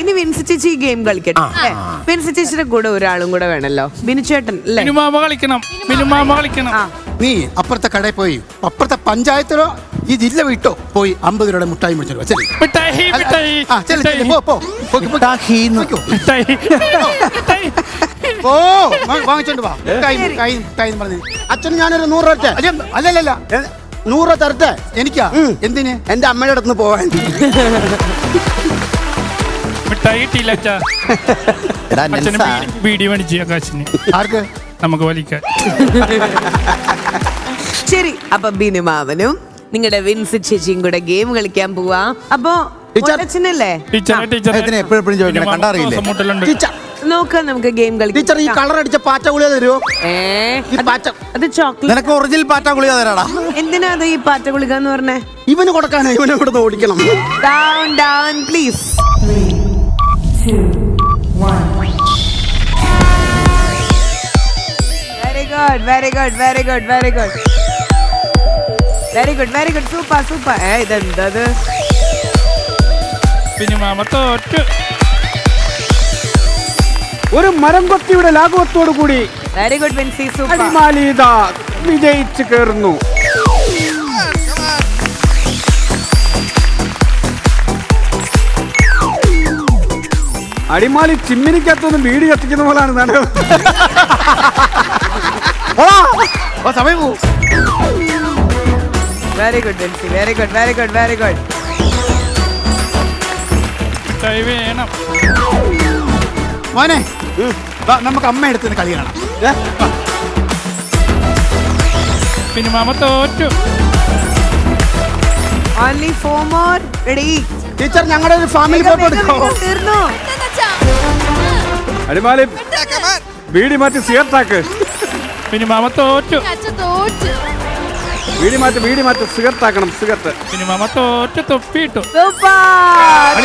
ഇനി വിൻസി ചേച്ചി ഈ ഗെയിം കളിക്കട്ടെ. വിൻസി ചേച്ചിയുടെ കൂടെ ഒരാളും കൂടെ വേണല്ലോ, ബിനുചേട്ടൻ അല്ലേ? കളിക്കണം. നീ അപ്പുറത്തെ കടയിൽ പോയി അപ്പുറത്തെ പഞ്ചായത്തിലോ ഈ ജില്ല വിട്ടോ പോയി 50 രൂപയുടെ മുട്ടായി മേടിച്ചോ. ഓ വാങ്ങിച്ചോണ്ട് വാ. പറഞ്ഞു അച്ഛന് ഞാനൊരു 100 രൂപ അല്ലല്ല 100 രൂപ തരട്ടെ. എനിക്കാ? എന്തിന്? എന്റെ അമ്മയുടെ അടുത്ത് പോവാൻ. ആർക്ക്? നമുക്ക് വലിക്കാൻ. ശരി, അപ്പൊ ബിനുമാവനും നിങ്ങളുടെ വിൻസി ചേച്ചിയും കൂടെ ഗെയിം കളിക്കാൻ പോവാ. അപ്പൊ അച്ഛനല്ലേ എപ്പോഴും ചോദിക്കണം, കണ്ടറിയില്ലേ നോക്കാം, നമുക്ക് ഗെയിം കളിക്കാം. ടീച്ചർ ഈ കളർ അടിച്ച പാറ്റ ഗുളിക തരുമോ? അത് ചോക്ലേറ്റ്. നിനക്ക് ഒറിജിനൽ പാറ്റ ഗുളിക തരാടാ. എന്തിനാ അത് ഈ പാറ്റ ഗുളിക എന്ന് പറഞ്ഞേ? ഇവന് കൊടുക്കാനാ, ഇവനെ ഇവിടുന്ന് ഓടിക്കണം. Down down please. 3, 2, 1. Very good. Super. ഇതെന്തത്? പിന്നെ മാമ തോറ്റു. ഒരു മരം കൊത്തിയുടെ ലാഘവത്തോടു കൂടി വെരി ഗുഡ് വിൻസി, സൂപ്പർ. അടിമാലിത വിജയിച്ചു കയറുന്നു. അടിമാലി ചിമ്മിനിക്കകത്തൊന്നും വീട് കത്തിക്കുന്ന പോലാണ് നടക്കുന്നത്. സമയം പോവും. Very good Vincy, very good. വേണം മോനെ, നമുക്ക് അമ്മ എടുത്തുന്ന കളി കാണാം. പിന്നെ മാമ തോറ്റു. Only 4 more. Ready? ടീച്ചർ ഞങ്ങളുടെ ഒരു ഫാമിലി ഫോട്ടോ എടുക്കാമോ? തീർന്നു. അടിമാലി വീടി മാറ്റി സിഗരറ്റാക്ക്. പിന്നെ മാമ തോറ്റു. വീടി മാറ്റി സിഗരറ്റാക്കണം. സിഗരറ്റ്. പിന്നെ മാമ തോറ്റു തൊപ്പിയിട്ടു. സൂപ്പർ.